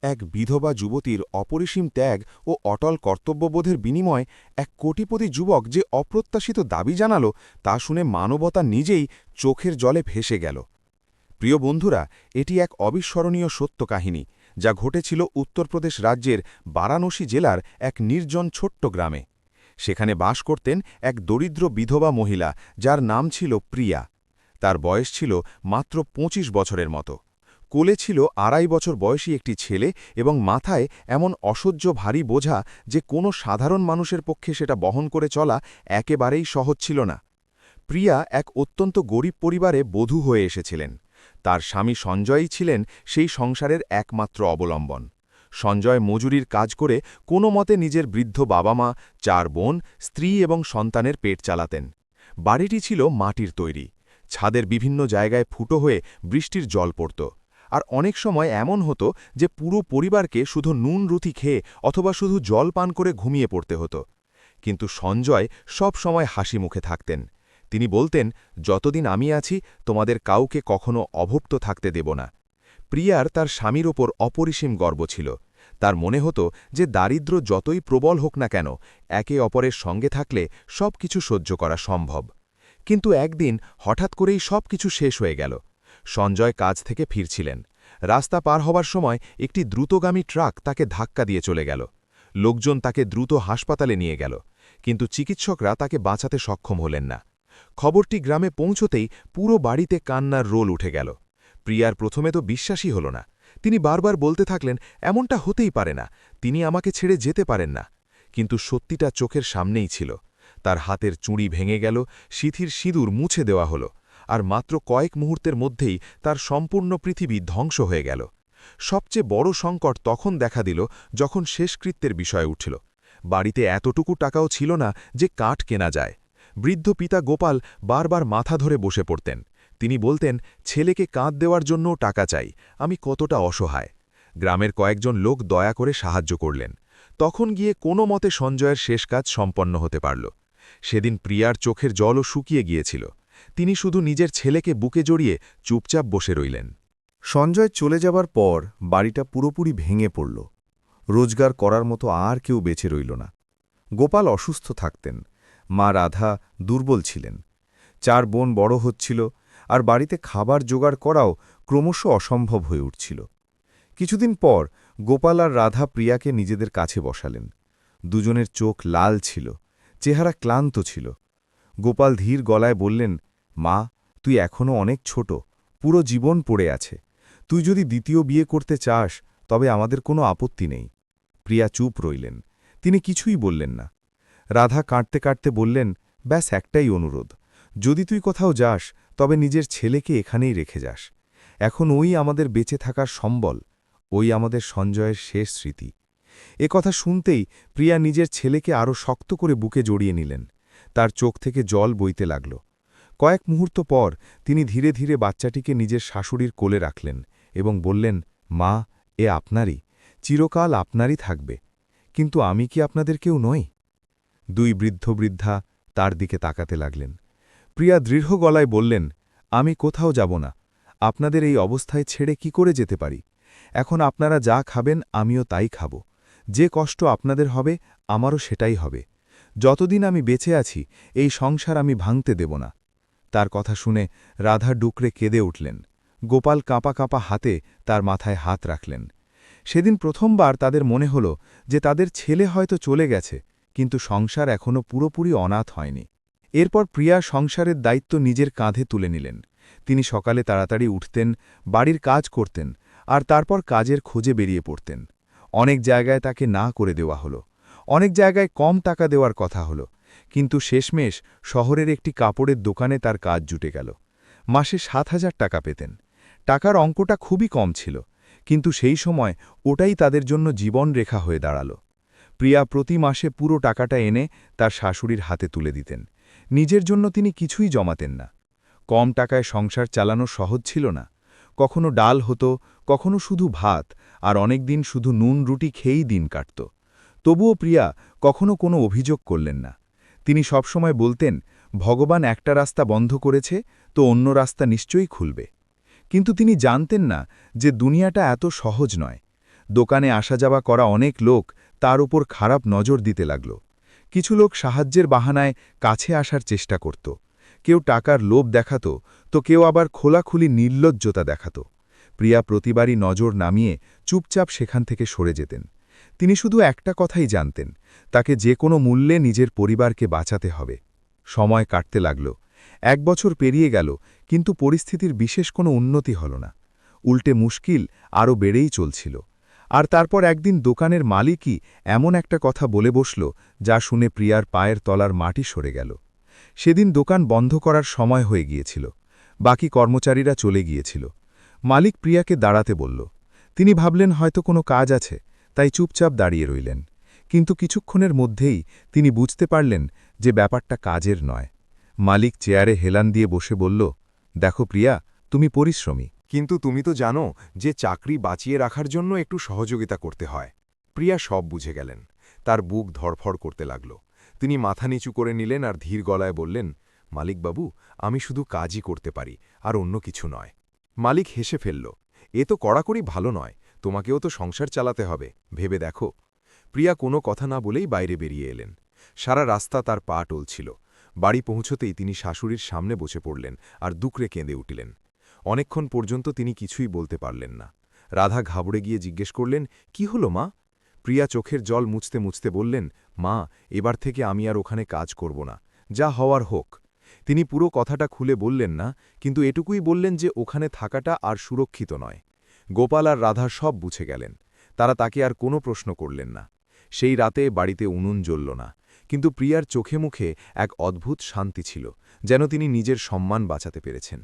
এক বিধবা যুবতীর অপরিসীম ত্যাগ ও অটল কর্তব্যবোধের বিনিময়ে এক কোটিপতি যুবক যে অপ্রত্যাশিত দাবি জানাল তা শুনে মানবতা নিজেই চোখের জলে ভেসে গেল। প্রিয় বন্ধুরা, এটি এক অবিস্মরণীয় সত্য কাহিনী যা ঘটেছিল উত্তরপ্রদেশ রাজ্যের বারাণসী জেলার এক নির্জন ছোট্ট গ্রামে। সেখানে বাস করতেন এক দরিদ্র বিধবা মহিলা যার নাম ছিল প্রিয়া। তার বয়স ছিল মাত্র ২৫ বছরের মতো। কোলে ছিল ২.৫ বছর বয়সী একটি ছেলে এবং মাথায় এমন অসহ্য ভারী বোঝা যে কোনো সাধারণ মানুষের পক্ষে সেটা বহন করে চলা একেবারেই সহজ ছিল না। প্রিয়া এক অত্যন্ত গরিব পরিবারে বধূ হয়ে এসেছিলেন। তার স্বামী সঞ্জয়ই ছিলেন সেই সংসারের একমাত্র অবলম্বন। সঞ্জয় মজুরির কাজ করে কোনো মতে নিজের বৃদ্ধ বাবা মা, ৪ বোন, স্ত্রী এবং সন্তানের পেট চালাতেন। বাড়িটি ছিল মাটির তৈরি। ছাদের বিভিন্ন জায়গায় ফুটো হয়ে বৃষ্টির জল পড়ত। আর অনেক সময় এমন হতো যে পুরো পরিবারকে শুধু নুন রুটি খেয়ে অথবা শুধু জল পান করে ঘুমিয়ে পড়তে হতো। কিন্তু সঞ্জয় সব সময় হাসি মুখে থাকতেন। তিনি বলতেন, যতদিন আমি আছি তোমাদের কাউকে কখনো অভুক্ত থাকতে দেব না। প্রিয়ার তার স্বামীর ওপর অপরিসীম গর্ব ছিল। তার মনে হতো যে দারিদ্র্য যতই প্রবল হোক না কেন, একে অপরের সঙ্গে থাকলে সব কিছু সহ্য করা সম্ভব। কিন্তু একদিন হঠাৎ করেই সব কিছু শেষ হয়ে গেল। সঞ্জয় কাজ থেকে ফিরছিলেন। রাস্তা পার হবার সময় একটি দ্রুতগামী ট্রাক তাকে ধাক্কা দিয়ে চলে গেল। লোকজন তাকে দ্রুত হাসপাতালে নিয়ে গেল, কিন্তু চিকিৎসকরা তাকে বাঁচাতে সক্ষম হলেন না। খবরটি গ্রামে পৌঁছতেই পুরো বাড়িতে কান্নার রোল উঠে গেল। প্রিয়ার প্রথমে তো বিশ্বাসই হল না। তিনি বারবার বলতে থাকলেন, এমনটা হতেই পারে না, তিনি আমাকে ছেড়ে যেতে পারেন না। কিন্তু সত্যিটা চোখের সামনেই ছিল। তার হাতের চুড়ি ভেঙে গেল, সিঁথির সিঁদুর মুছে দেওয়া হলো, আর মাত্র কয়েক মুহূর্তের মধ্যেই তার সম্পূর্ণ পৃথিবী ধ্বংস হয়ে গেল। সবচেয়ে বড় সংকট তখন দেখা দিল যখন শেষকৃত্যের বিষয় উঠল। বাড়িতে এতটুকু টাকাও ছিল না যে কাঠ কেনা যায়। বৃদ্ধ পিতা গোপাল বারবার মাথা ধরে বসে পড়তেন। তিনি বলতেন, ছেলেকে কাঁধ দেওয়ার জন্যও টাকা চাই, আমি কতটা অসহায়। গ্রামের কয়েকজন লোক দয়া করে সাহায্য করলেন। তখন গিয়ে কোনো মতে সঞ্জয়ের শেষ কাজ সম্পন্ন হতে পারল। সেদিন প্রিয়ার চোখের জলও শুকিয়ে গিয়েছিল। তিনি শুধু নিজের ছেলেকে বুকে জড়িয়ে চুপচাপ বসে রইলেন। সঞ্জয় চলে যাবার পর বাড়িটা পুরোপুরি ভেঙে পড়ল। রোজগার করার মতো আর কেউ বেঁচে রইল না। গোপাল অসুস্থ থাকতেন, মা রাধা দুর্বল ছিলেন। ৪ বোন বড় হচ্ছিল, আর বাড়িতে খাবার জোগাড় করাও ক্রমশ অসম্ভব হয়ে উঠছিল। কিছুদিন পর গোপাল আর রাধা প্রিয়াকে নিজেদের কাছে বসালেন। দুজনের চোখ লাল ছিল, চেহারা ক্লান্ত ছিল। গোপাল ধীর গলায় বললেন, মা, তুই এখনও অনেক ছোট, পুরো জীবন পড়ে আছে। তুই যদি দ্বিতীয় বিয়ে করতে চাস তবে আমাদের কোনো আপত্তি নেই। প্রিয়া চুপ রইলেন, তিনি কিছুই বললেন না। রাধা কাঁদতে কাঁদতে বললেন, ব্যাস একটাই অনুরোধ, যদি তুই কোথাও যাস তবে নিজের ছেলেকে এখানেই রেখে যাস। এখন ওই আমাদের বেঁচে থাকার সম্বল, ওই আমাদের সঞ্জয়ের শেষ স্মৃতি। কথা শুনতেই প্রিয়া নিজের ছেলেকে আরও শক্ত করে বুকে জড়িয়ে নিলেন। তার চোখ থেকে জল বইতে লাগল। কয়েক মুহূর্ত পর তিনি ধীরে ধীরে বাচ্চাটিকে নিজের শাশুড়ির কোলে রাখলেন এবং বললেন, মা, এ আপনারই, চিরকাল আপনারই থাকবে। কিন্তু আমি কি আপনাদের কেউ নই? 2 বৃদ্ধ বৃদ্ধা তার দিকে তাকাতে লাগলেন। প্রিয়া দৃঢ় গলায় বললেন, আমি কোথাও যাব না। আপনাদের এই অবস্থায় ছেড়ে কি করে যেতে পারি? এখন আপনারা যা খাবেন আমিও তাই খাব। যে কষ্ট আপনাদের হবে আমারও সেটাই হবে। যতদিন আমি বেঁচে আছি এই সংসার আমি ভাঙতে দেব না। তার কথা শুনে রাধা ডুকরে কেঁদে উঠলেন। গোপাল কাঁপা কাঁপা হাতে তার মাথায় হাত রাখলেন। সেদিন প্রথমবার তাদের মনে হল যে তাদের ছেলে হয়তো চলে গেছে, কিন্তু সংসার এখনও পুরোপুরি অনাথ হয়নি। এরপর প্রিয়া সংসারের দায়িত্ব নিজের কাঁধে তুলে নিলেন। তিনি সকালে তাড়াতাড়ি উঠতেন, বাড়ির কাজ করতেন, আর তারপর কাজের খোঁজে বেরিয়ে পড়তেন। অনেক জায়গায় তাকে না করে দেওয়া হলো, অনেক জায়গায় কম টাকা দেওয়ার কথা হলো, কিন্তু শেষমেশ শহরের একটি কাপড়ের দোকানে তার কাজ জুটে গেল। মাসে ৭,০০০ টাকা পেতেন। টাকার অঙ্কটা খুবই কম ছিল, কিন্তু সেই সময় ওটাই তাদের জন্য জীবনরেখা হয়ে দাঁড়াল। প্রিয়া প্রতি মাসে পুরো টাকাটা এনে তার শাশুড়ির হাতে তুলে দিতেন। নিজের জন্য তিনি কিছুই জমাতেন না। কম টাকায় সংসার চালানো সহজ ছিল না। কখনো ডাল হতো, কখনো শুধু ভাত, আর অনেক দিন শুধু নুন রুটি খেয়েই দিন কাটত। তবুও প্রিয়া কখনো কোনো অভিযোগ করলেন না। তিনি সবসময় বলতেন, ভগবান একটা রাস্তা বন্ধ করেছে তো অন্য রাস্তা নিশ্চয়ই খুলবে। কিন্তু তিনি জানতেন না যে দুনিয়াটা এত সহজ নয়। দোকানে আসা যাওয়া করা অনেক লোক তার উপর খারাপ নজর দিতে লাগল। কিছু লোক সাহায্যের বাহানায় কাছে আসার চেষ্টা করত। কেউ টাকার লোভ দেখাত, তো কেউ আবার খোলাখুলি নির্লজ্জতা দেখাত। প্রিয়া প্রতিবারই নজর নামিয়ে চুপচাপ সেখান থেকে সরে যেতেন। তিনি শুধু একটা কথাই জানতেন, তাকে যে কোনো মূল্যে নিজের পরিবারকে বাঁচাতে হবে। সময় কাটতে লাগল। 1 বছর পেরিয়ে গেল, কিন্তু পরিস্থিতির বিশেষ কোনো উন্নতি হল না। উল্টে মুশকিল আরও বেড়েই চলছিল। আর তারপর একদিন দোকানের মালিকই এমন একটা কথা বলে বসল, যা শুনে প্রিয়ার পায়ের তলার মাটি সরে গেল। সেদিন দোকান বন্ধ করার সময় হয়ে গিয়েছিল। বাকি কর্মচারীরা চলে গিয়েছিল। মালিক প্রিয়াকে দাঁড়াতে বলল। তিনি ভাবলেন হয়তো কোনো কাজ আছে, তাই চুপচাপ দাঁড়িয়ে রইলেন। কিন্তু কিছুক্ষণের মধ্যেই তিনি বুঝতে পারলেন যে ব্যাপারটা কাজের নয়। মালিক চেয়ারে হেলান দিয়ে বসে বলল, দেখো প্রিয়া, তুমি পরিশ্রমী। কিন্তু তুমি তো জানো যে চাকরি বাঁচিয়ে রাখার জন্য একটু সহযোগিতা করতে হয়। প্রিয়া সব বুঝে গেলেন। তার বুক ধড়ফড় করতে লাগল। তিনি মাথা নিচু করে নিলেন আর ধীর গলায় বললেন, মালিকবাবু, আমি শুধু কাজই করতে পারি, আর অন্য কিছু নয়। মালিক হেসে ফেলল। এ তো কড়াকড়ি ভালো নয়, তোমাকেও তো সংসার চালাতে হবে, ভেবে দেখো। প্রিয়া কোনো কথা না বলেই বাইরে বেরিয়ে এলেন। সারা রাস্তা তার পা টলছিল। বাড়ি পৌঁছতেই তিনি শাশুড়ির সামনে বসে পড়লেন আর দুকরে কেঁদে উঠলেন। অনেকক্ষণ পর্যন্ত তিনি কিছুই বলতে পারলেন না। রাধা ঘাবড়ে গিয়ে জিজ্ঞেস করলেন, কি হলো মা? প্রিয়া চোখের জল মুছতে মুছতে বললেন, মা, এবার থেকে আমি আর ওখানে কাজ করব না, যা হওয়ার হোক। তিনি পুরো কথাটা খুলে বললেন না, কিন্তু এটুকুই বললেন যে ওখানে থাকাটা আর সুরক্ষিত নয়। গোপাল আর রাধা সব বুঝে গেলেন। তারা তাকে আর কোনো প্রশ্ন করলেন না। সেই রাতে বাড়িতে উনুন জ্বলল না, কিন্তু প্রিয়ার চোখে মুখে এক অদ্ভুত শান্তি ছিল, যেন তিনি নিজের সম্মান বাঁচাতে পেরেছেন।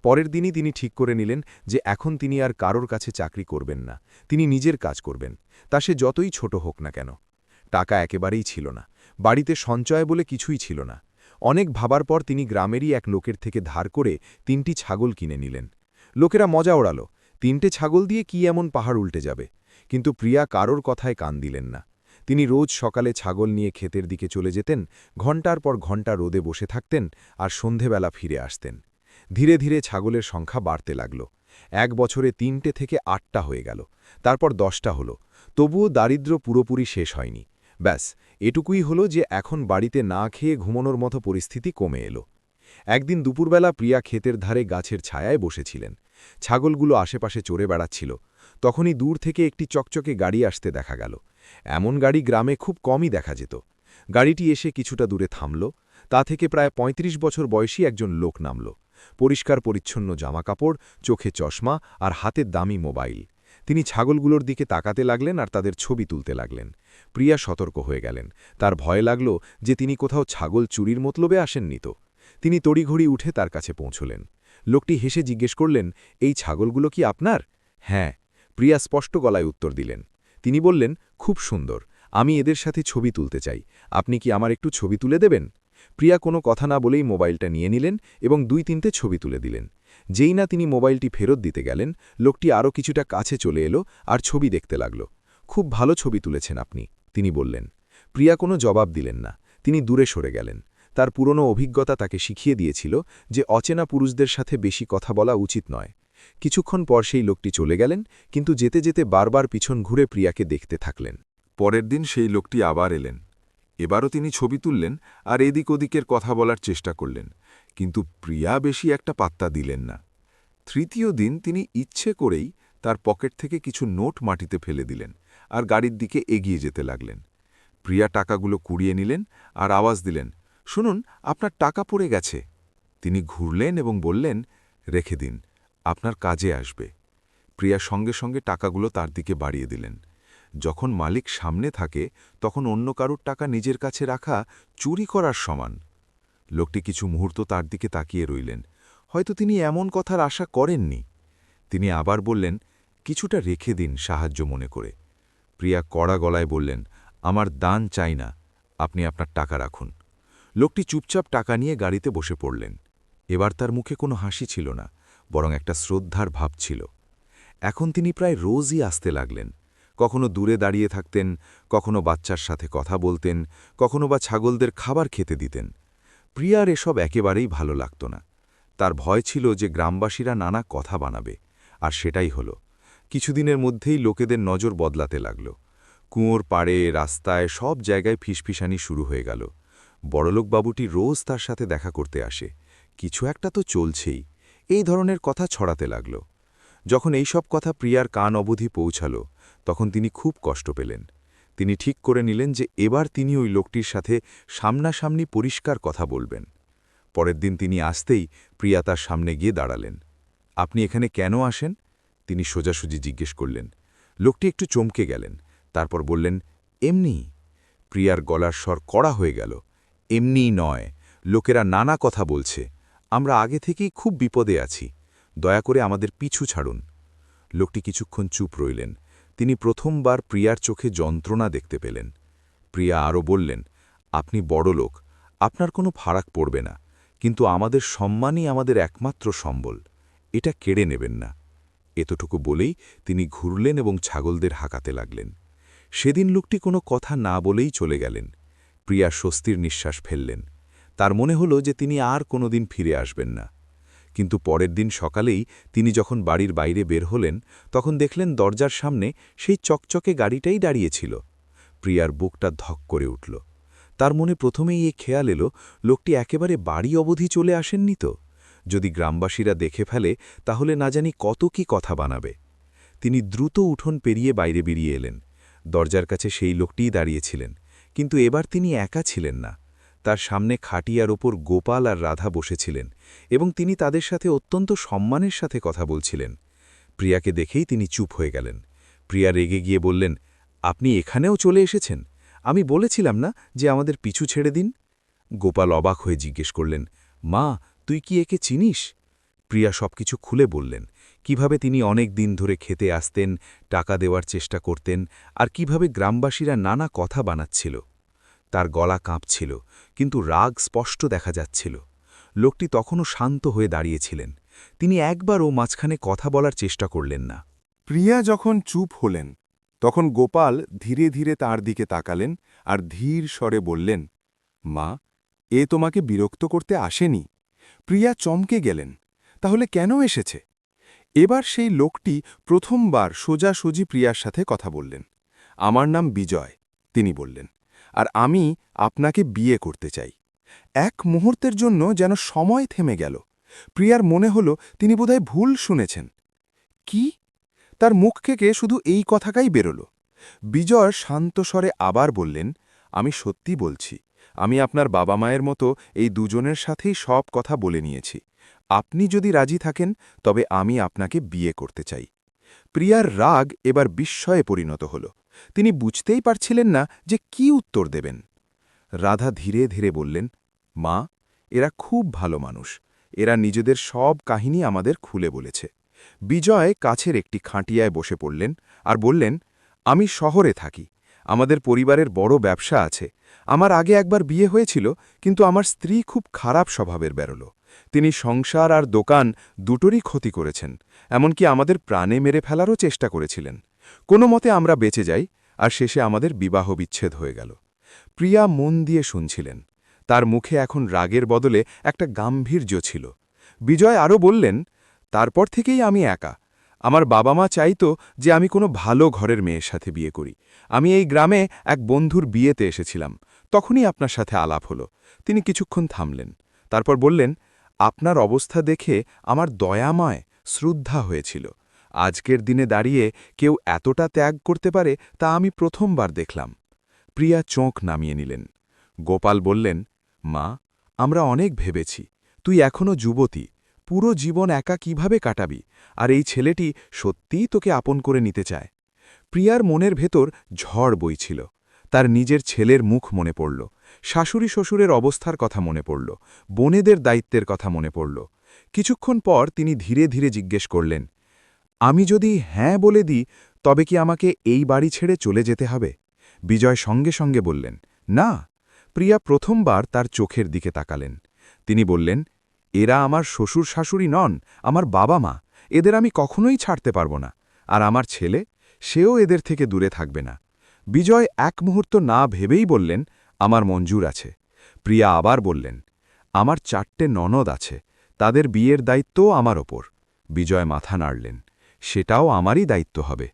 পরের দিনই তিনি ঠিক করে নিলেন যে এখন তিনি আর কারোর কাছে চাকরি করবেন না, তিনি নিজের কাজ করবেন, তা সে যতই ছোট হোক না কেন। টাকা একেবারেই ছিল না, বাড়িতে সঞ্চয় বলে কিছুই ছিল না। অনেক ভাবার পর তিনি গ্রামেরই এক লোকের থেকে ধার করে 3টি ছাগল কিনে নিলেন। লোকেরা মজা ওড়াল, 3টে ছাগল দিয়ে কি এমন পাহাড় উল্টে যাবে। কিন্তু প্রিয়া কারোর কথায় কান দিলেন না। তিনি রোজ সকালে ছাগল নিয়ে ক্ষেতের দিকে চলে যেতেন, ঘণ্টার পর ঘণ্টা রোদে বসে থাকতেন আর সন্ধেবেলা ফিরে আসতেন। ধীরে ধীরে ছাগলের সংখ্যা বাড়তে লাগল। 1 বছরে 3টে থেকে 8টা হয়ে গেল, তারপর 10টা হল। তবুও দারিদ্র্য পুরোপুরি শেষ হয়নি। ব্যাস, এটুকুই হলো যে এখন বাড়িতে না খেয়ে ঘুমানোর মতো পরিস্থিতি কমে এলো। একদিন দুপুরবেলা প্রিয়া ক্ষেতের ধারে গাছের ছায়ায় বসেছিলেন। ছাগলগুলো আশেপাশে চড়ে বেড়াচ্ছিল। তখনই দূর থেকে একটি চকচকে গাড়ি আসতে দেখা গেল। এমন গাড়ি গ্রামে খুব কমই দেখা যেত। গাড়িটি এসে কিছুটা দূরে থামল। তা থেকে প্রায় 35 বছর বয়সী একজন লোক নামল। পরিষ্কার পরিচ্ছন্ন জামাকাপড়, চোখে চশমা আর হাতের দামি মোবাইল। তিনি ছাগলগুলোর দিকে তাকাতে লাগলেন আর তাদের ছবি তুলতে লাগলেন। প্রিয়া সতর্ক হয়ে গেলেন। তার ভয় লাগল যে তিনি কোথাও ছাগল চুরির মতলবে আসেননি তো। তিনি তড়িঘড়ি উঠে তার কাছে পৌঁছলেন। লোকটি হেসে জিজ্ঞেস করলেন, এই ছাগলগুলো কি আপনার? হ্যাঁ। প্রিয়া স্পষ্ট গলায় উত্তর দিলেন। তিনি বললেন, খুব সুন্দর, আমি এদের সাথে ছবি তুলতে চাই, আপনি কি আমার একটু ছবি তুলে দেবেন? প্রিয়া কোনো কথা না বলেই মোবাইলটা নিয়ে নিলেন এবং 2-3টে ছবি তুলে দিলেন। যেই না তিনি মোবাইলটি ফেরত দিতে গেলেন, লোকটি আরও কিছুটা কাছে চলে এলো আর ছবি দেখতে লাগল। খুব ভালো ছবি তুলেছেন আপনি, তিনি বললেন। প্রিয়া কোনো জবাব দিলেন না, তিনি দূরে সরে গেলেন। তার পুরনো অভিজ্ঞতা তাকে শিখিয়ে দিয়েছিল যে অচেনা পুরুষদের সাথে বেশি কথা বলা উচিত নয়। কিছুক্ষণ পর সেই লোকটি চলে গেলেন, কিন্তু যেতে যেতে বারবার পিছন ঘুরে প্রিয়াকে দেখতে থাকলেন। পরের দিন সেই লোকটি আবার এলেন। এবারও তিনি ছবি তুললেন আর এদিক ওদিকের কথা বলার চেষ্টা করলেন, কিন্তু প্রিয়া বেশি একটা পাত্তা দিলেন না। তৃতীয় দিন তিনি ইচ্ছে করেই তার পকেট থেকে কিছু নোট মাটিতে ফেলে দিলেন আর গাড়ির দিকে এগিয়ে যেতে লাগলেন। প্রিয়া টাকাগুলো কুড়িয়ে নিলেন আর আওয়াজ দিলেন, শুনুন, আপনার টাকা পড়ে গেছে। তিনি ঘুরলেন এবং বললেন, রেখে দিন, আপনার কাজে আসবে। প্রিয়া সঙ্গে সঙ্গে টাকাগুলো তার দিকে বাড়িয়ে দিলেন। যখন মালিক সামনে থাকে তখন অন্য কারুর টাকা নিজের কাছে রাখা চুরি করার সমান। লোকটি কিছু মুহূর্ত তার দিকে তাকিয়ে রইলেন। হয়তো তিনি এমন কথার আশা করেননি। তিনি আবার বললেন, কিছুটা রেখে দিন সাহায্য মনে করে। প্রিয়া কড়া গলায় বললেন, আমার দান চাই না, আপনি আপনার টাকা রাখুন। লোকটি চুপচাপ টাকা নিয়ে গাড়িতে বসে পড়লেন। এবার তার মুখে কোনো হাসি ছিল না, বরং একটা শ্রদ্ধার ভাব ছিল। এখন তিনি প্রায় রোজই আসতে লাগলেন। কখনো দূরে দাঁড়িয়ে থাকতেন, কখনো বাচ্চার সাথে কথা বলতেন, কখনো বা ছাগলদের খাবার খেতে দিতেন। প্রিয়ার এসব একেবারেই ভালো লাগত না। তার ভয় ছিল যে গ্রামবাসীরা নানা কথা বানাবে, আর সেটাই হলো। কিছুদিনের মধ্যেই লোকেদের নজর বদলাতে লাগল। কুয়োর পাড়ে, রাস্তায়, সব জায়গায় ফিসফিসানি শুরু হয়ে গেল। বড়লোক বাবুটি রোজ তার সাথে দেখা করতে আসে। কিছু একটা তো চলছেই, এই ধরনের কথা ছড়াতে লাগল। যখন এই সব কথা প্রিয়ার কান অবধি পৌঁছাল, তখন তিনি খুব কষ্ট পেলেন। তিনি ঠিক করে নিলেন যে এবার তিনি ওই লোকটির সাথে সামনাসামনি পরিষ্কার কথা বলবেন। পরের দিন তিনি আসতেই প্রিয়া তার সামনে গিয়ে দাঁড়ালেন। আপনি এখানে কেন আসেন? তিনি সোজাসুজি জিজ্ঞেস করলেন। লোকটি একটু চমকে গেলেন, তারপর বললেন, এমনি। প্রিয়ার গলার স্বর কড়া হয়ে গেল। এমনিই নয়, লোকেরা নানা কথা বলছে। আমরা আগে থেকেই খুব বিপদে আছি, দয়া করে আমাদের পিছু ছাড়ুন। লোকটি কিছুক্ষণ চুপ রইলেন। তিনি প্রথমবার প্রিয়ার চোখে যন্ত্রণা দেখতে পেলেন। প্রিয়া আরও বললেন, আপনি বড় লোক, আপনার কোনো ফারাক পড়বে না, কিন্তু আমাদের সম্মানই আমাদের একমাত্র সম্বল, এটা কেড়ে নেবেন না। এতটুকু বলেই তিনি ঘুরলেন এবং ছাগলদের হাঁকাতে লাগলেন। সেদিন লোকটি কোনো কথা না বলেই চলে গেলেন। প্রিয়া স্বস্তির নিঃশ্বাস ফেললেন। তার মনে হল যে তিনি আর কোনোদিন ফিরে আসবেন না। কিন্তু পরের দিন সকালেই তিনি যখন বাড়ির বাইরে বের হলেন, তখন দেখলেন দরজার সামনে সেই চকচকে গাড়িটাই দাঁড়িয়েছিল। প্রিয়ার বুকটা ধক করে উঠল। তার মনে প্রথমেই এ খেয়াল এলো, লোকটি একেবারে বাড়ি অবধি চলে আসেননি তো? যদি গ্রামবাসীরা দেখে ফেলে, তাহলে না জানি কত কি কথা বানাবে। তিনি দ্রুত উঠোন পেরিয়ে বাইরে বেরিয়ে এলেন। দরজার কাছে সেই লোকটিই দাঁড়িয়েছিলেন, কিন্তু এবার তিনি একা ছিলেন না। তার সামনে খাটিয়ার ওপর গোপাল আর রাধা বসেছিলেন, এবং তিনি তাদের সাথে অত্যন্ত সম্মানের সাথে কথা বলছিলেন। প্রিয়াকে দেখেই তিনি চুপ হয়ে গেলেন। প্রিয়া রেগে গিয়ে বললেন, আপনি এখানেও চলে এসেছেন? আমি বলেছিলাম না যে আমাদের পিছু ছেড়ে দিন? গোপাল অবাক হয়ে জিজ্ঞেস করলেন, মা, তুই কি একে চিনিস? প্রিয়া সবকিছু খুলে বললেন, কিভাবে তিনি অনেক দিন ধরে খেতে আসতেন, টাকা দেওয়ার চেষ্টা করতেন, আর কিভাবে গ্রামবাসীরা নানা কথা বানাচ্ছিল। তার গলা কাঁপছিল, কিন্তু রাগ স্পষ্ট দেখা যাচ্ছিল। লোকটি তখনও শান্ত হয়ে দাঁড়িয়েছিলেন। তিনি একবারও মাঝখানে কথা বলার চেষ্টা করলেন না। প্রিয়া যখন চুপ হলেন, তখন গোপাল ধীরে ধীরে তার দিকে তাকালেন আর ধীর স্বরে বললেন, মা, এ তোমাকে বিরক্ত করতে আসেনি। প্রিয়া চমকে গেলেন, তাহলে কেন এসেছে? এবার সেই লোকটি প্রথমবার সোজাসুজি প্রিয়ার সাথে কথা বললেন। আমার নাম বিজয়, তিনি বললেন, আর আমি আপনাকে বিয়ে করতে চাই। এক মুহূর্তের জন্য যেন সময় থেমে গেল। প্রিয়ার মনে হল তিনি বোধহয় ভুল শুনেছেন। কি? তার মুখ থেকে শুধু এই কথাটাই বেরোল। বিজয় শান্ত স্বরে আবার বললেন, আমি সত্যি বলছি, আমি আপনার বাবা মায়ের মতো এই দুজনের সাথেই সব কথা বলে নিয়েছি। আপনি যদি রাজি থাকেন, তবে আমি আপনাকে বিয়ে করতে চাই। প্রিয়ার রাগ এবার বিস্ময়ে পরিণত হল। তিনি বুঝতেই পারছিলেন না যে কি উত্তর দেবেন। রাধা ধীরে ধীরে বললেন, মা, এরা খুব ভালো মানুষ, এরা নিজেদের সব কাহিনী আমাদের খুলে বলেছে। বিজয় কাছের একটি খাটিয়ায় বসে পড়লেন আর বললেন, আমি শহরে থাকি, আমাদের পরিবারের বড় ব্যবসা আছে। আমার আগে একবার বিয়ে হয়েছিল, কিন্তু আমার স্ত্রী খুব খারাপ স্বভাবের বেরোল। তিনি সংসার আর দোকান দুটোরই ক্ষতি করেছেন, এমনকি আমাদের প্রাণে মেরে ফেলারও চেষ্টা করেছিলেন। কোনো মতে আমরা বেঁচে যাই, আর শেষে আমাদের বিবাহ বিচ্ছেদ হয়ে গেল। প্রিয়া মন দিয়ে শুনছিলেন। তার মুখে এখন রাগের বদলে একটা গাম্ভীর্য ছিল। বিজয় আরও বললেন, তারপর থেকেই আমি একা। আমার বাবা মা চাইতো যে আমি কোনো ভালো ঘরের মেয়ের সাথে বিয়ে করি। আমি এই গ্রামে এক বন্ধুর বিয়েতে এসেছিলাম, তখনই আপনার সাথে আলাপ হলো। তিনি কিছুক্ষণ থামলেন, তারপর বললেন, আপনার অবস্থা দেখে আমার দয়াময় শ্রদ্ধা হয়েছিল। আজকের দিনে দাঁড়িয়ে কেউ এতটা ত্যাগ করতে পারে তা আমি প্রথমবার দেখলাম। প্রিয়া চোখ নামিয়ে নিলেন। গোপাল বললেন, মা, আমরা অনেক ভেবেছি, তুই এখনও যুবতী, পুরো জীবন একা কিভাবে কাটাবি, আর এই ছেলেটি সত্যিই তোকে আপন করে নিতে চায়। প্রিয়ার মনের ভেতর ঝড় বইছিল। তার নিজের ছেলের মুখ মনে পড়ল, শাশুড়ি শ্বশুরের অবস্থার কথা মনে পড়ল, বোনেদের দায়িত্বের কথা মনে পড়ল। কিছুক্ষণ পর তিনি ধীরে ধীরে জিজ্ঞেস করলেন, আমি যদি হ্যাঁ বলে দিই, তবে কি আমাকে এই বাড়ি ছেড়ে চলে যেতে হবে? বিজয় সঙ্গে সঙ্গে বললেন, না। প্রিয়া প্রথমবার তার চোখের দিকে তাকালেন। তিনি বললেন, এরা আমার শ্বশুর শাশুড়ি নন, আমার বাবা মা। এদের আমি কখনোই ছাড়তে পারব না। আর আমার ছেলে, সেও এদের থেকে দূরে থাকবে না। বিজয় এক মুহূর্ত না ভেবেই বললেন, আমার মঞ্জুর আছে। প্রিয়া আবার বললেন, আমার 4টে ননদ আছে, তাদের বিয়ের দায়িত্বও আমার ওপর। বিজয় মাথা নাড়লেন। সেটাও আমারই দায়িত্ব হবে।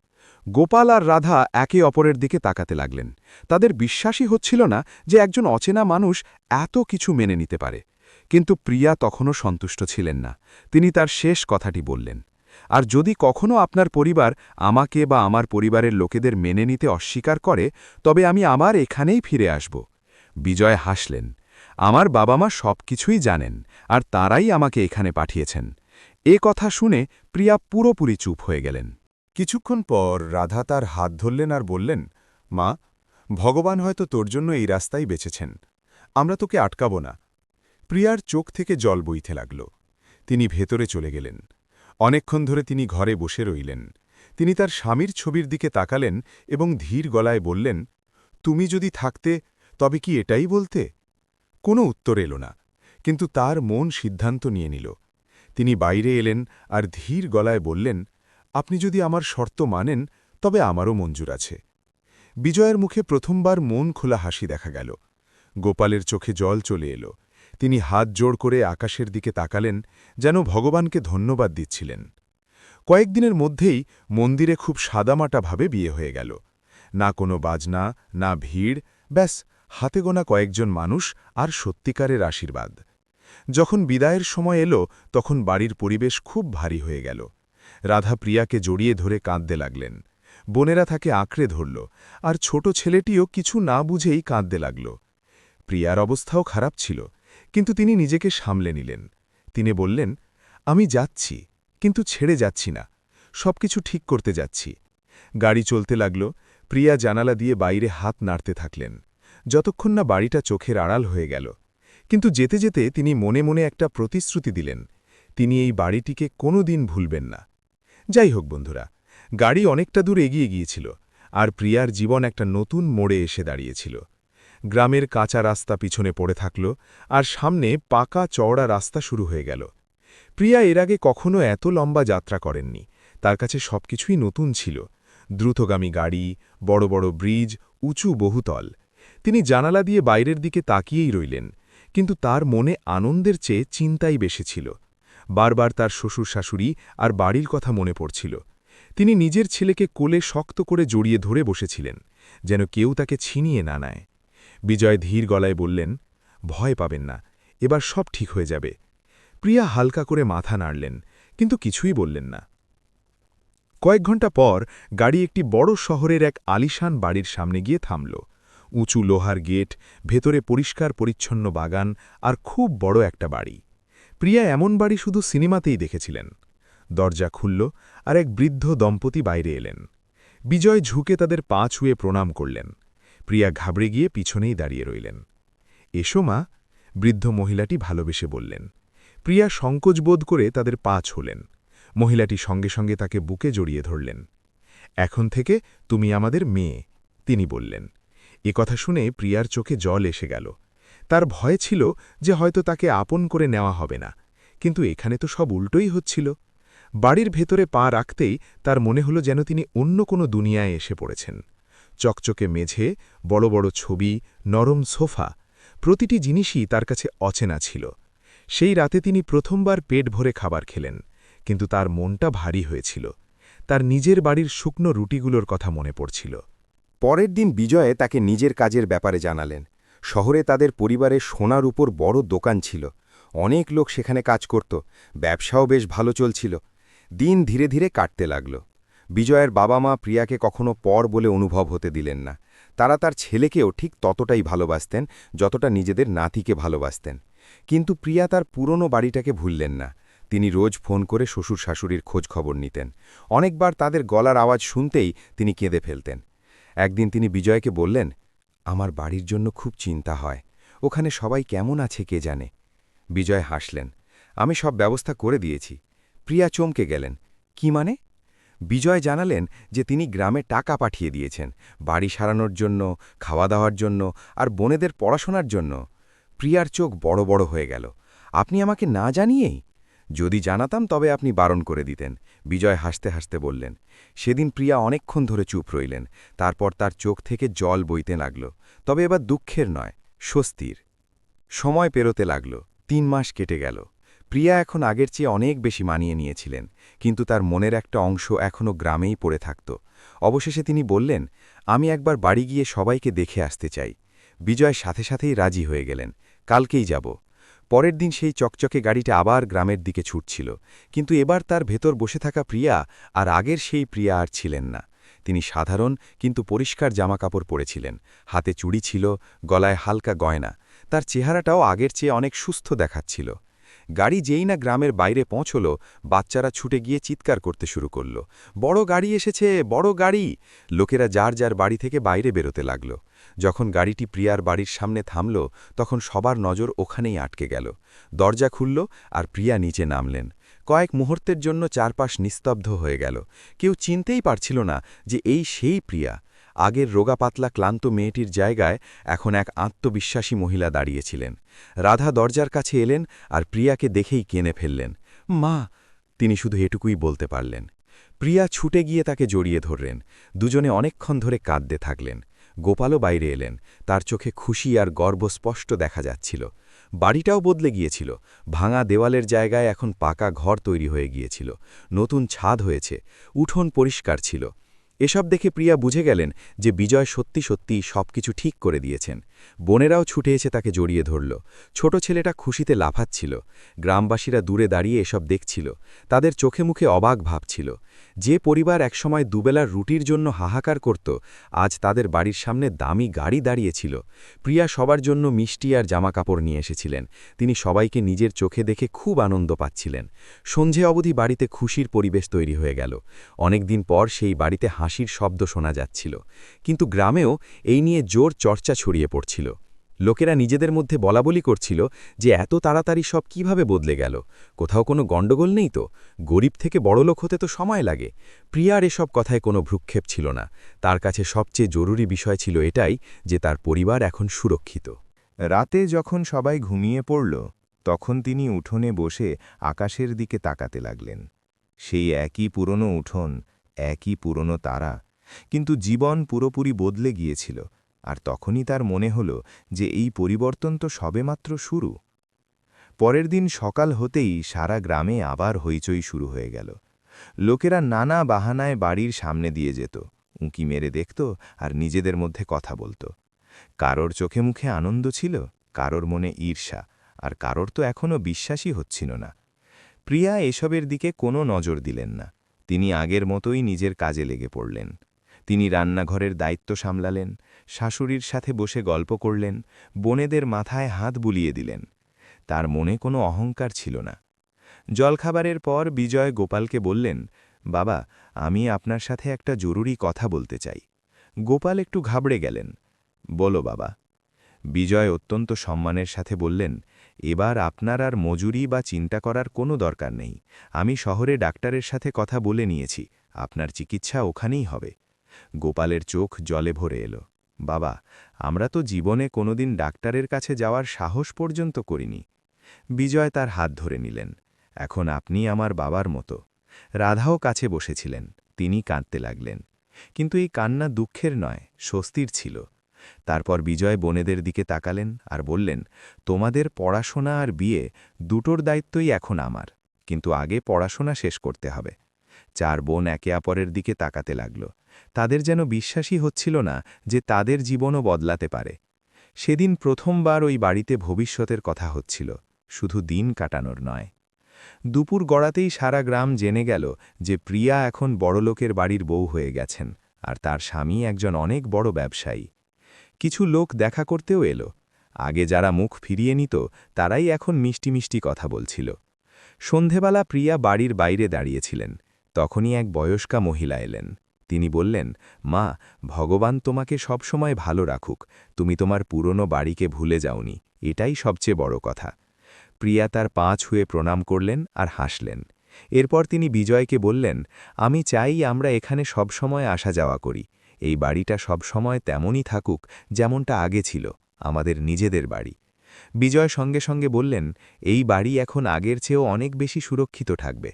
গোপাল আর রাধা একে অপরের দিকে তাকাতে লাগলেন। তাদের বিশ্বাসই হচ্ছিল না যে একজন অচেনা মানুষ এত কিছু মেনে নিতে পারে। কিন্তু প্রিয়া তখনও সন্তুষ্ট ছিলেন না। তিনি তার শেষ কথাটি বললেন, আর যদি কখনো আপনার পরিবার আমাকে বা আমার পরিবারের লোকেদের মেনে নিতে অস্বীকার করে, তবে আমি আবার এখানেই ফিরে আসব। বিজয় হাসলেন। আমার বাবা মা সব কিছুই জানেন, আর তারাই আমাকে এখানে পাঠিয়েছেন। এ কথা শুনে প্রিয়া পুরোপুরি চুপ হয়ে গেলেন। কিছুক্ষণ পর রাধা তার হাত ধরলেন আর বললেন, মা, ভগবান হয়তো তোর জন্য এই রাস্তাই বেছেছেন। আমরা তোকে আটকাব না। প্রিয়ার চোখ থেকে জল বইতে লাগল। তিনি ভেতরে চলে গেলেন। অনেকক্ষণ ধরে তিনি ঘরে বসে রইলেন। তিনি তার স্বামীর ছবির দিকে তাকালেন এবং ধীর গলায় বললেন, তুমি যদি থাকতে তবে কি এটাই বলতে? কোনো উত্তর এল না, কিন্তু তার মন সিদ্ধান্ত নিয়ে নিল। তিনি বাইরে এলেন আর ধীর গলায় বললেন, আপনি যদি আমার শর্ত মানেন তবে আমারও মঞ্জুর আছে। বিজয়ের মুখে প্রথমবার মন খোলা হাসি দেখা গেল। গোপালের চোখে জল চলে এলো। তিনি হাত জোড় করে আকাশের দিকে তাকালেন, যেন ভগবানকে ধন্যবাদ দিচ্ছিলেন। কয়েকদিনের মধ্যেই মন্দিরে খুব সাদামাটাভাবে বিয়ে হয়ে গেল। না কোনো বাজনা, না ভিড়, ব্যাস হাতে গোনা কয়েকজন মানুষ আর সত্যিকারের আশীর্বাদ। যখন বিদায়ের সময় এলো তখন বাড়ির পরিবেশ খুব ভারী হয়ে গেল। রাধা প্রিয়াকে জড়িয়ে ধরে কাঁদতে লাগলেন। বোনেরা তাকে আঁকড়ে ধরল, আর ছোট ছেলেটিও কিছু না বুঝেই কাঁদতে লাগল। প্রিয়ার অবস্থাও খারাপ ছিল, কিন্তু তিনি নিজেকে সামলে নিলেন। তিনি বললেন, আমি যাচ্ছি, কিন্তু ছেড়ে যাচ্ছি না। সবকিছু ঠিক করতে যাচ্ছি। গাড়ি চলতে লাগল। প্রিয়া জানালা দিয়ে বাইরে হাত নাড়তে থাকলেন, যতক্ষণ না বাড়িটা চোখের আড়াল হয়ে গেল। কিন্তু যেতে যেতে তিনি মনে মনে একটা প্রতিশ্রুতি দিলেন, তিনি এই বাড়িটিকে কোনো দিন ভুলবেন না। যাই হোক বন্ধুরা, গাড়ি অনেকটা দূর এগিয়ে গিয়েছিল, আর প্রিয়ার জীবন একটা নতুন মোড়ে এসে দাঁড়িয়েছিল। গ্রামের কাঁচা রাস্তা পিছনে পড়ে থাকল, আর সামনে পাকা চওড়া রাস্তা শুরু হয়ে গেল। প্রিয়া এর আগে কখনো এত লম্বা যাত্রা করেননি। তার কাছে সবকিছুই নতুন ছিল। দ্রুতগামী গাড়ি, বড় বড় ব্রিজ, উঁচু বহুতল। তিনি জানালা দিয়ে বাইরের দিকে তাকিয়েই রইলেন, কিন্তু তার মনে আনন্দের চেয়ে চিন্তাই বেশি ছিল। বারবার তার শ্বশুর শাশুড়ি আর বাড়ির কথা মনে পড়ছিল। তিনি নিজের ছেলেকে কোলে শক্ত করে জড়িয়ে ধরে বসেছিলেন, যেন কেউ তাকে ছিনিয়ে না নেয়। বিজয় ধীর গলায় বললেন, ভয় পাবেন না, এবার সব ঠিক হয়ে যাবে। প্রিয়া হালকা করে মাথা নাড়লেন, কিন্তু কিছুই বললেন না। কয়েক ঘণ্টা পর গাড়ি একটি বড় শহরের এক আলিশান বাড়ির সামনে গিয়ে থামল। উঁচু লোহার গেট, ভেতরে পরিষ্কার পরিচ্ছন্ন বাগান, আর খুব বড় একটা বাড়ি। প্রিয়া এমন বাড়ি শুধু সিনেমাতেই দেখেছিলেন। দরজা খুলল, আর এক বৃদ্ধ দম্পতি বাইরে এলেন। বিজয় ঝুঁকে তাদের পা ছুঁয়ে প্রণাম করলেন। প্রিয়া ঘাবড়ে গিয়ে পিছনেই দাঁড়িয়ে রইলেন। এসো মা, বৃদ্ধ মহিলাটি ভালোবেসে বললেন। প্রিয়া সংকোচ বোধ করে তাদের পা ছুঁলেন। মহিলাটি সঙ্গে সঙ্গে তাকে বুকে জড়িয়ে ধরলেন। এখন থেকে তুমি আমাদের মেয়ে, তিনি বললেন। কথা শুনে প্রিয়ার চোখে জল এসে গেল। তার ভয় ছিল যে হয়তো তাকে আপন করে নেওয়া হবে না, কিন্তু এখানে তো সব উল্টোই হচ্ছিল। বাড়ির ভেতরে পা রাখতেই তার মনে হলো যেন তিনি অন্য কোনো দুনিয়ায় এসে পড়েছেন। চকচকে মেঝে, বড় বড় ছবি, নরম সোফা, প্রতিটি জিনিসই তার কাছে অচেনা ছিল। সেই রাতে তিনি প্রথমবার পেট ভরে খাবার খেলেন, কিন্তু তার মনটা ভারী হয়েছিল। তার নিজের বাড়ির শুকনো রুটিগুলোর কথা মনে পড়ছিল। পরের দিন বিজয়ে তাকে নিজের কাজের ব্যাপারে জানালেন। শহরে তাদের পরিবারের সোনার উপর বড় দোকান ছিল। অনেক লোক সেখানে কাজ করত। ব্যবসাও বেশ ভালো চলছিল। দিন ধীরে ধীরে কাটতে লাগল। বিজয়ের বাবা মা প্রিয়াকে কখনো পর বলে অনুভব হতে দিলেন না। তারা তার ছেলেকেও ঠিক ততটাই ভালোবাসতেন যতটা নিজেদের নাতিকে ভালোবাসতেন। কিন্তু প্রিয়া তার পুরনো বাড়িটাকে ভুললেন না। তিনি রোজ ফোন করে শ্বশুর শাশুড়ির খোঁজ খবর নিতেন। অনেকবার তাদের গলার আওয়াজ শুনতেই তিনি কেঁদে ফেলতেন। একদিন তিনি বিজয়কে বললেন, আমার বাড়ির জন্য খুব চিন্তা হয়। ওখানে সবাই কেমন আছে কে জানে। বিজয় হাসলেন, আমি সব ব্যবস্থা করে দিয়েছি। প্রিয়া চমকে গেলেন, কি মানে? বিজয় জানালেন যে তিনি গ্রামে টাকা পাঠিয়ে দিয়েছেন, বাড়ি সারানোর জন্য, খাওয়া দাওয়ার জন্য, আর বোনেদের পড়াশোনার জন্য। প্রিয়ার চোখ বড় বড় হয়ে গেল। আপনি আমাকে না জানিয়েই? যদি জানাতাম তবে আপনি বারণ করে দিতেন, বিজয় হাসতে হাসতে বললেন। সেদিন প্রিয়া অনেকক্ষণ ধরে চুপ রইলেন। তারপর তার চোখ থেকে জল বইতে লাগল, তবে এবার দুঃখের নয়, স্বস্তির। সময় পেরোতে লাগল। 3 মাস কেটে গেল। প্রিয়া এখন আগের চেয়ে অনেক বেশি মানিয়ে নিয়েছিলেন, কিন্তু তার মনের একটা অংশ এখনও গ্রামেই পড়ে থাকত। অবশেষে তিনি বললেন, আমি একবার বাড়ি গিয়ে সবাইকে দেখে আসতে চাই। বিজয় সাথে সাথেই রাজি হয়ে গেলেন, কালকেই যাব। পরের দিন সেই চকচকে গাড়িটা আবার গ্রামের দিকে ছুটছিল, কিন্তু এবার তার ভেতর বসে থাকা প্রিয়া আর আগের সেই প্রিয়া আর ছিলেন না। তিনি সাধারণ কিন্তু পরিষ্কার জামাকাপড় পরেছিলেন, হাতে চুড়ি ছিল, গলায় হালকা গয়না। তার চেহারাটাও আগের চেয়ে অনেক সুস্থ দেখাচ্ছিল। গাড়ি যেই না গ্রামের বাইরে পৌঁছল, বাচ্চারা ছুটে গিয়ে চিৎকার করতে শুরু করল, বড় গাড়ি এসেছে, বড় গাড়ি! লোকেরা যার যার বাড়ি থেকে বাইরে বেরোতে লাগল। যখন গাড়িটি প্রিয়ার বাড়ির সামনে থামল, তখন সবার নজর ওখানেই আটকে গেল। দরজা খুলল আর প্রিয়া নিচে নামলেন। কয়েক মুহূর্তের জন্য চারপাশ নিস্তব্ধ হয়ে গেল। কেউ চিনতেই পারছিল না যে এই সেই প্রিয়া। আগের রোগা পাতলা ক্লান্ত মেয়েটির জায়গায় এখন এক আত্মবিশ্বাসী মহিলা দাঁড়িয়েছিলেন। রাধা দরজার কাছে এলেন আর প্রিয়াকে দেখেই কেনে ফেললেন। মা! তিনি শুধু এটুকুই বলতে পারলেন। প্রিয়া ছুটে গিয়ে তাকে জড়িয়ে ধরলেন। দুজনে অনেকক্ষণ ধরে কাঁদতে থাকলেন। গোপালও বাইরে এলেন, তার চোখে খুশি আর গর্ব স্পষ্ট দেখা যাচ্ছিল। বাড়িটাও বদলে গিয়েছিল। ভাঙা দেওয়ালের জায়গায় এখন পাকা ঘর তৈরি হয়ে গিয়েছিল, নতুন ছাদ হয়েছে, উঠোন পরিষ্কার ছিল। এসব দেখে প্রিয়া বুঝে গেলেন যে বিজয় সত্যি সত্যি সবকিছু ঠিক করে দিয়েছেন। বোনেরাও ছুটে এসে তাকে জড়িয়ে ধরল। ছোট ছেলেটা খুশিতে লাফাচ্ছিল। গ্রামবাসীরা দূরে দাঁড়িয়ে এসব দেখছিল, তাদের চোখে মুখে অবাক ভাবছিল। যে পরিবার একসময় দুবেলার রুটির জন্য হাহাকার করত, আজ তাদের বাড়ির সামনে দামি গাড়ি দাঁড়িয়েছিল। প্রিয়া সবার জন্য মিষ্টি আর জামাকাপড় নিয়ে এসেছিলেন। তিনি সবাইকে নিজের চোখে দেখে খুব আনন্দ পাচ্ছিলেন। সন্ধে অবধি বাড়িতে খুশির পরিবেশ তৈরি হয়ে গেল। অনেকদিন পর সেই বাড়িতে হাসির শব্দ শোনা যাচ্ছিল। কিন্তু গ্রামেও এই নিয়ে জোর চর্চা ছড়িয়ে পড়ছিল। লোকেরা নিজেদের মধ্যে বলাবলি করছিল যে এত তাড়াতাড়ি সব কিভাবে বদলে গেল, কোথাও কোনো গণ্ডগোল নেই তো, গরিব থেকে বড়লোক হতে তো সময় লাগে। প্রিয়ার এসব কথায় কোনো ভ্রুক্ষেপ ছিল না। তার কাছে সবচেয়ে জরুরি বিষয় ছিল এটাই যে তার পরিবার এখন সুরক্ষিত। রাতে যখন সবাই ঘুমিয়ে পড়ল, তখন তিনি উঠোনে বসে আকাশের দিকে তাকাতে লাগলেন। সেই একই পুরনো উঠোন, একই পুরনো তারা, কিন্তু জীবন পুরোপুরি বদলে গিয়েছিল। আর তখনই তার মনে হল যে এই পরিবর্তন তো সবেমাত্র শুরু। পরের দিন সকাল হতেই সারা গ্রামে আবার হইচই শুরু হয়ে গেল। লোকেরা নানা বাহানায় বাড়ির সামনে দিয়ে যেত, উঁকি মেরে দেখত আর নিজেদের মধ্যে কথা বলত। কারোর চোখে মুখে আনন্দ ছিল, কারোর মনে ঈর্ষা, আর কারোর তো এখনও বিশ্বাসই হচ্ছিল না। প্রিয়া এসবের দিকে কোনো নজর দিলেন না। তিনি আগের মতোই নিজের কাজে লেগে পড়লেন। তিনি রান্নাঘরের দায়িত্ব সামলালেন, শাশুড়ির সাথে বসে গল্প করলেন, বোনেদের মাথায় হাত বুলিয়ে দিলেন। তার মনে কোনো অহংকার ছিল না। জলখাবারের পর বিজয় গোপালকে বললেন, বাবা, আমি আপনার সাথে একটা জরুরি কথা বলতে চাই। গোপাল একটু ঘাবড়ে গেলেন। বলো বাবা। বিজয় অত্যন্ত সম্মানের সাথে বললেন, এবার আপনার আর মজুরি বা চিন্তা করার কোনো দরকার নেই। আমি শহরে ডাক্তারের সাথে কথা বলে নিয়েছি, আপনার চিকিৎসা ওখানেই হবে। গোপালের চোখ জলে ভরে এলো। বাবা, আমরা তো জীবনে কোনোদিন ডাক্তারের কাছে যাওয়ার সাহস পর্যন্ত করিনি। বিজয় তার হাত ধরে নিলেন। এখন আপনি আমার বাবার মতো। রাধাও কাছে বসেছিলেন, তিনি কাঁদতে লাগলেন। কিন্তু এই কান্না দুঃখের নয়, স্বস্তির ছিল। তারপর বিজয় বোনেদের দিকে তাকালেন আর বললেন, তোমাদের পড়াশোনা আর বিয়ে দুটোর দায়িত্বই এখন আমার, কিন্তু আগে পড়াশোনা শেষ করতে হবে। চার বোন একে অপরের দিকে তাকাতে লাগল। তাদের যেন বিশ্বাসই হচ্ছিল না যে তাদের জীবনও বদলাতে পারে। সেদিন প্রথমবার ওই বাড়িতে ভবিষ্যতের কথা হচ্ছিল, শুধু দিন কাটানোর নয়। দুপুর গড়াতেই সারা গ্রাম জেনে গেল যে প্রিয়া এখন বড়লোকের বাড়ির বউ হয়ে গেছেন, আর তার স্বামী একজন অনেক বড় ব্যবসায়ী। কিছু লোক দেখা করতেও এলো। আগে যারা মুখ ফিরিয়ে নিত, তারাই এখন মিষ্টি মিষ্টি কথা বলছিল। সন্ধেবেলা প্রিয়া বাড়ির বাইরে দাঁড়িয়েছিলেন। তখনই এক বয়স্কা মহিলা এলেন। তিনি বললেন, মা, ভগবান তোমাকে সবসময় ভালো রাখুক, তুমি তোমার পুরনো বাড়িকে ভুলে যাওনি, এটাই সবচেয়ে বড় কথা। প্রিয়া তার পা ছুঁয়ে প্রণাম করলেন আর হাসলেন। এরপর তিনি বিজয়কে বললেন, আমি চাই আমরা এখানে সবসময় আসা যাওয়া করি। এই বাড়িটা সবসময় তেমনই থাকুক যেমনটা আগে ছিল, আমাদের নিজেদের বাড়ি। বিজয় সঙ্গে সঙ্গে বললেন, এই বাড়ি এখন আগের চেয়েও অনেক বেশি সুরক্ষিত থাকবে।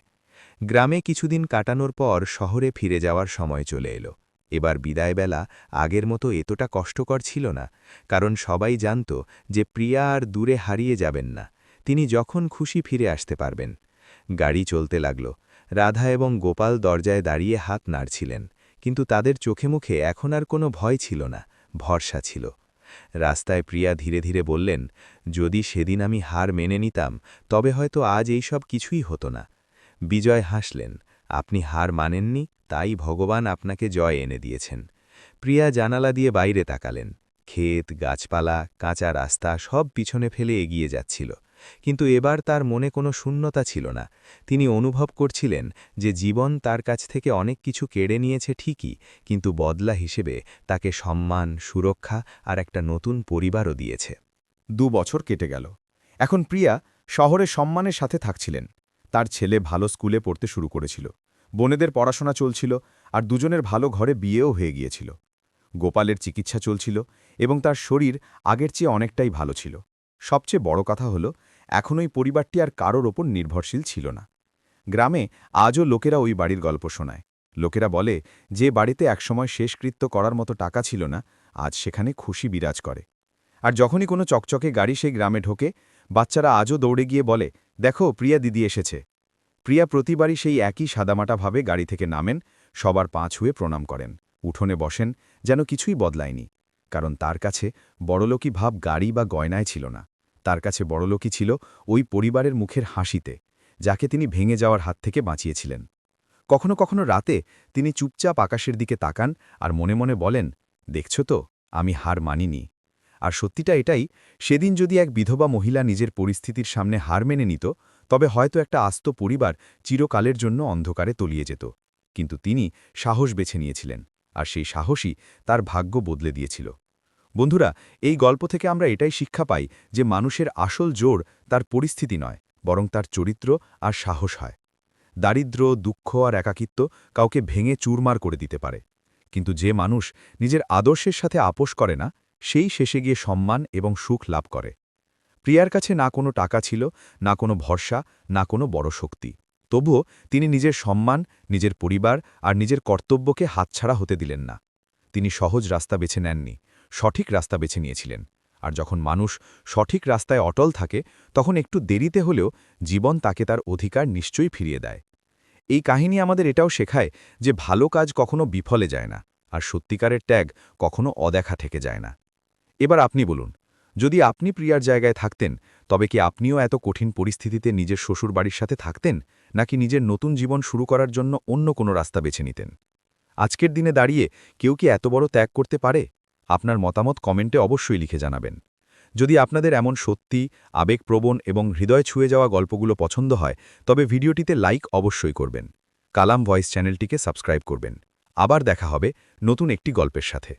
গ্রামে কিছুদিন কাটানোর পর শহরে ফিরে যাওয়ার সময় চলে এলো। এবার বিদায়বেলা আগের মতো এতটা কষ্টকর ছিল না, কারণ সবাই জানত যে প্রিয়া আর দূরে হারিয়ে যাবেন না। তিনি যখন খুশি ফিরে আসতে পারবেন। গাড়ি চলতে লাগল। রাধা এবং গোপাল দরজায় দাঁড়িয়ে হাত নাড়ছিলেন, কিন্তু তাদের চোখে মুখে এখন আর কোনো ভয় ছিল না, ভরসা ছিল। রাস্তায় প্রিয়া ধীরে ধীরে বললেন, যদি সেদিন আমি হার মেনে নিতাম তবে হয়তো আজ এই সব কিছুই হতো না। বিজয় হাসলেন, আপনি হার মানেননি, তাই ভগবান আপনাকে জয় এনে দিয়েছেন। প্রিয়া জানালা দিয়ে বাইরে তাকালেন। ক্ষেত, গাছপালা, কাঁচা রাস্তা সব পিছনে ফেলে এগিয়ে যাচ্ছিল, কিন্তু এবার তার মনে কোনো শূন্যতা ছিল না। তিনি অনুভব করছিলেন যে জীবন তার কাছ থেকে অনেক কিছু কেড়ে নিয়েছে ঠিকই, কিন্তু বদলা হিসেবে তাকে সম্মান, সুরক্ষা আর একটা নতুন পরিবারও দিয়েছে। 2 বছর কেটে গেল। এখন প্রিয়া শহরে সম্মানের সাথে থাকছিলেন। তার ছেলে ভালো স্কুলে পড়তে শুরু করেছিল, বোনেদের পড়াশোনা চলছিল, আর দুজনের ভালো ঘরে বিয়েও হয়ে গিয়েছিল। গোপালের চিকিৎসা চলছিল এবং তার শরীর আগের চেয়ে অনেকটাই ভালো ছিল। সবচেয়ে বড় কথা হলো, এখন ওই পরিবারটি আর কারোর ওপর নির্ভরশীল ছিল না। গ্রামে আজও লোকেরা ওই বাড়ির গল্প শোনায়। লোকেরা বলে, যে বাড়িতে একসময় শেষকৃত্য করার মতো টাকা ছিল না, আজ সেখানে খুশি বিরাজ করে। আর যখনই কোনো চকচকে গাড়ি সেই গ্রামে ঢোকে, বাচ্চারা আজও দৌড়ে গিয়ে বলে, দেখো প্রিয়া দিদি এসেছে। প্রিয়া প্রতিবারই সেই একই সাদামাটাভাবে গাড়ি থেকে নামেন, সবার পা ছুঁয়ে প্রণাম করেন, উঠোনে বসেন, যেন কিছুই বদলায়নি। কারণ তার কাছে বড়লোকি ভাব গাড়ি বা গয়নায় ছিল না। তার কাছে বড়লোকি ছিল ওই পরিবারের মুখের হাসিতে, যাকে তিনি ভেঙে যাওয়ার হাত থেকে বাঁচিয়েছিলেন। কখনো কখনো রাতে তিনি চুপচাপ আকাশের দিকে তাকান আর মনে মনে বলেন, দেখছ তো, আমি হার মানিনি। আর সত্যিটা এটাই, সেদিন যদি এক বিধবা মহিলা নিজের পরিস্থিতির সামনে হার মেনে নিত, তবে হয়তো একটা আস্ত পরিবার চিরকালের জন্য অন্ধকারে তলিয়ে যেত। কিন্তু তিনি সাহস বেছে নিয়েছিলেন, আর সেই সাহসই তার ভাগ্য বদলে দিয়েছিল। বন্ধুরা, এই গল্প থেকে আমরা এটাই শিক্ষা পাই যে মানুষের আসল জোর তার পরিস্থিতি নয়, বরং তার চরিত্র আর সাহস হয়। দারিদ্র্য, দুঃখ আর একাকিত্ব কাউকে ভেঙে চুরমার করে দিতে পারে, কিন্তু যে মানুষ নিজের আদর্শের সাথে আপোষ করে না, সেই শেষে গিয়ে সম্মান এবং সুখ লাভ করে। প্রিয়ার কাছে না কোনো টাকা ছিল, না কোনো ভরসা, না কোনো বড় শক্তি। তবুও তিনি নিজের সম্মান, নিজের পরিবার আর নিজের কর্তব্যকে হাতছাড়া হতে দিলেন না। তিনি সহজ রাস্তা বেছে নেননি, সঠিক রাস্তা বেছে নিয়েছিলেন। আর যখন মানুষ সঠিক রাস্তায় অটল থাকে, তখন একটু দেরিতে হলেও জীবন তাকে তার অধিকার নিশ্চয়ই ফিরিয়ে দেয়। এই কাহিনী আমাদের এটাও শেখায় যে ভালো কাজ কখনো বিফলে যায় না, আর সত্যিকারের ত্যাগ কখনো অদেখা থেকে যায় না। এবার আপনি বলুন, যদি আপনি প্রিয়ার জায়গায় থাকতেন, তবে কি আপনিও এত কঠিন পরিস্থিতিতে নিজের শ্বশুর বাড়ির সাথে থাকতেন, নাকি নিজের নতুন জীবন শুরু করার জন্য অন্য কোনো রাস্তা বেছে নিতেন? আজকের দিনে দাঁড়িয়ে কেউ কি এত বড় ত্যাগ করতে পারে? আপনার মতামত কমেন্টে অবশ্যই লিখে জানাবেন। যদি আপনাদের এমন সত্যি, আবেগপ্রবণ এবং হৃদয় ছুঁয়ে যাওয়া গল্পগুলো পছন্দ হয়, তবে ভিডিওটিতে লাইক অবশ্যই করবেন। কালাম ভয়েস চ্যানেলটিকে সাবস্ক্রাইব করবেন। আবার দেখা হবে নতুন একটি গল্পের সাথে।